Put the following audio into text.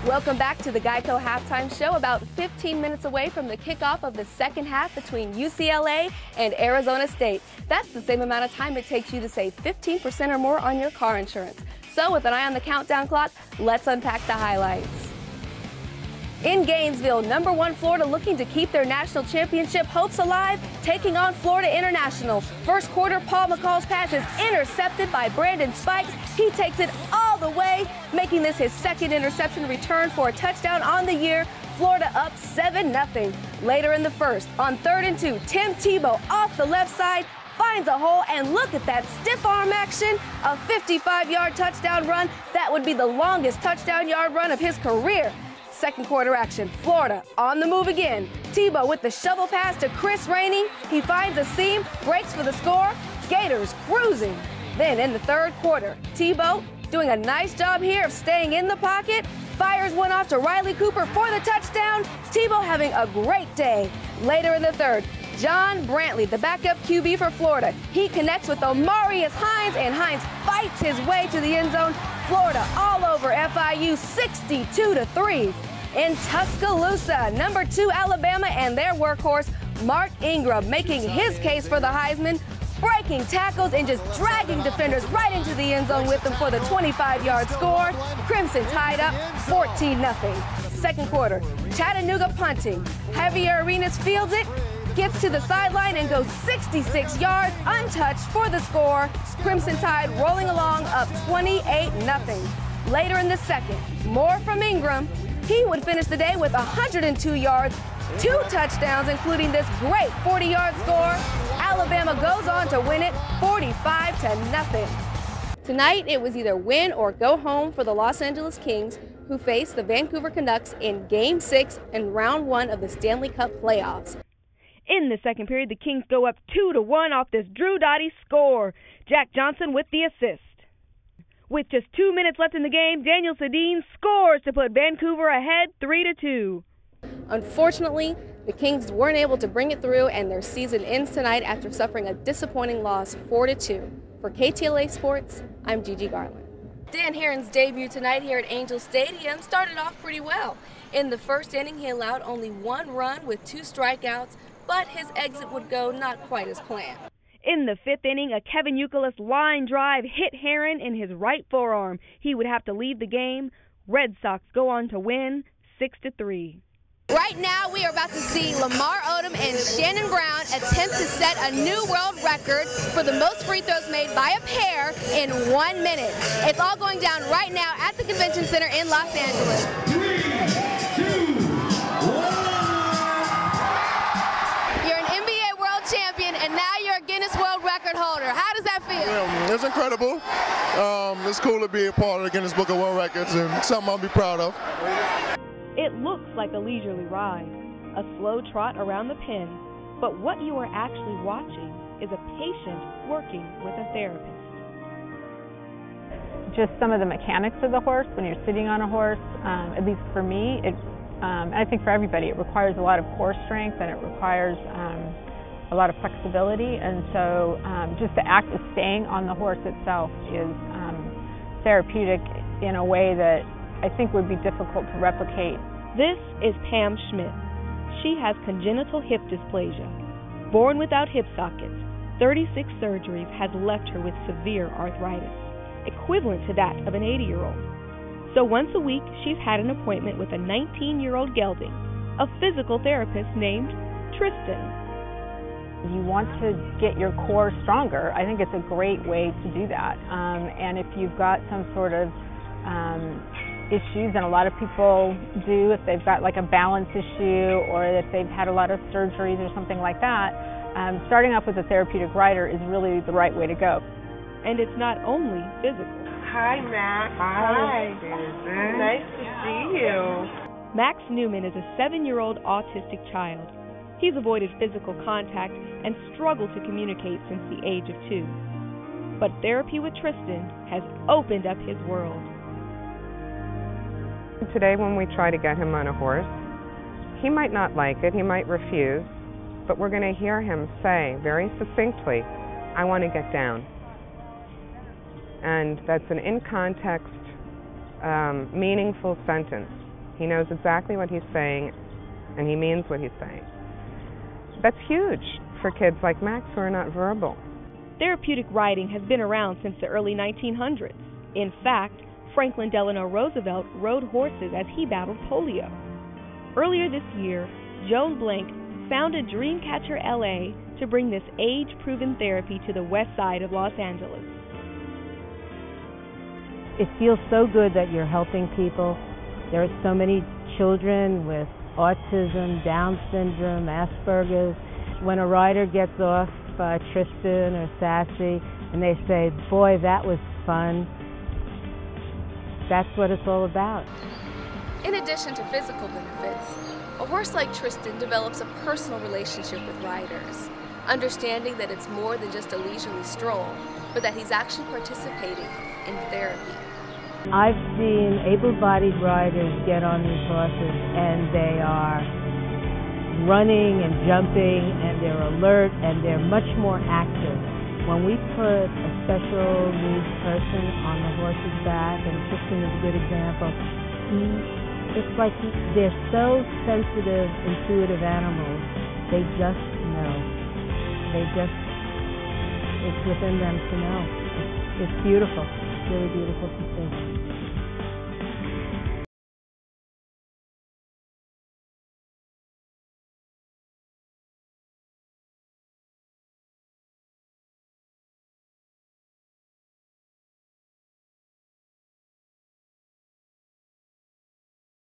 Welcome back to the Geico Halftime Show, about 15 minutes away from the kickoff of the second half between UCLA and Arizona State. That's the same amount of time it takes you to save 15% or more on your car insurance. So with an eye on the countdown clock, let's unpack the highlights. In Gainesville, #1 Florida looking to keep their national championship hopes alive, taking on Florida International. First quarter, Paul McCall's pass is intercepted by Brandon Spikes. He takes it all the way, making this his second interception return for a touchdown on the year. Florida up 7-0. Later in the first, on 3rd and 2, Tim Tebow off the left side finds a hole, and look at that stiff arm action, a 55-yard touchdown run. That would be the longest touchdown yard run of his career. Second quarter action, Florida on the move again. Tebow with the shovel pass to Chris Rainey. He finds a seam, breaks for the score. Gators cruising. Then in the third quarter, Tebow doing a nice job here of staying in the pocket. Fires one off to Riley Cooper for the touchdown. Tebow having a great day. Later in the third, John Brantley, the backup QB for Florida. He connects with Omarius Hines, and Hines fights his way to the end zone. Florida all over FIU 62-3. In Tuscaloosa, #2 Alabama and their workhorse, Mark Ingram, making his case for the Heisman, breaking tackles and just dragging defenders right into the end zone with them for the 25-yard score. Crimson tied up 14-0. Second quarter, Chattanooga punting. Javier Arenas fields it, gets to the sideline and goes 66 yards untouched for the score. Crimson Tide rolling along up 28-0. Later in the second, more from Ingram. He would finish the day with 102 yards, 2 touchdowns, including this great 40-yard score. Alabama goes on to win it 45-0. Tonight, it was either win or go home for the Los Angeles Kings, who faced the Vancouver Canucks in Game 6 and Round 1 of the Stanley Cup playoffs. In the second period, the Kings go up 2-1 off this Drew Doughty score. Jack Johnson with the assist. With just 2 minutes left in the game, Daniel Sedin scores to put Vancouver ahead 3-2. Unfortunately, the Kings weren't able to bring it through, and their season ends tonight after suffering a disappointing loss 4-2. For KTLA Sports, I'm Gigi Garland. Dan Herron's debut tonight here at Angel Stadium started off pretty well. In the first inning, he allowed only 1 run with 2 strikeouts, but his exit would go not quite as planned. In the 5th inning, a Kevin Youkilis line drive hit Herron in his right forearm. He would have to leave the game. Red Sox go on to win 6-3. Right now, we are about to see Lamar Odom and Shannon Brown attempt to set a new world record for the most free throws made by a pair in 1 minute. It's all going down right now at the Convention Center in Los Angeles. 3, 2, 1. You're an NBA world champion, and now you're a Guinness World Record holder. How does that feel? Yeah, it's incredible. It's cool to be a part of the Guinness Book of World Records, and something I'll be proud of. It looks like a leisurely ride, a slow trot around the pen, but what you are actually watching is a patient working with a therapist. Just some of the mechanics of the horse when you're sitting on a horse, at least for me, and I think for everybody, it requires a lot of core strength, and it requires a lot of flexibility, and so just the act of staying on the horse itself is therapeutic in a way that I think would be difficult to replicate. This is Pam Schmidt. She has congenital hip dysplasia. Born without hip sockets, 36 surgeries has left her with severe arthritis, equivalent to that of an 80-year-old. So once a week, she's had an appointment with a 19-year-old gelding, a physical therapist named Tristan. You want to get your core stronger. I think it's a great way to do that. And if you've got some sort of issues, and a lot of people do, if they've got like a balance issue or if they've had a lot of surgeries or something like that, starting off with a therapeutic rider is really the right way to go. And it's not only physical. Hi, Max. Hi. Nice to see you. Max Newman is a 7-year-old autistic child. He's avoided physical contact and struggled to communicate since the age of 2. But therapy with Tristan has opened up his world. Today when we try to get him on a horse, he might not like it, he might refuse, but we're going to hear him say very succinctly, I want to get down. And that's an in-context, meaningful sentence. He knows exactly what he's saying, and he means what he's saying. That's huge for kids like Max who are not verbal. Therapeutic riding has been around since the early 1900s. In fact, Franklin Delano Roosevelt rode horses as he battled polio. Earlier this year, Joan Blank founded Dreamcatcher LA to bring this age-proven therapy to the west side of Los Angeles. It feels so good that you're helping people. There are so many children with autism, Down syndrome, Asperger's. When a rider gets off Tristan or Sassy and they say, "Boy, that was fun," that's what it's all about. In addition to physical benefits, a horse like Tristan develops a personal relationship with riders, understanding that it's more than just a leisurely stroll, but that he's actually participating in therapy. I've seen able-bodied riders get on these horses and they are running and jumping and they're alert and they're much more active. When we put a special needs person on the horse's back, and Tristan is a good example, it's like they're so sensitive, intuitive animals. They just know. It's within them to know. It's beautiful. It's really beautiful to see.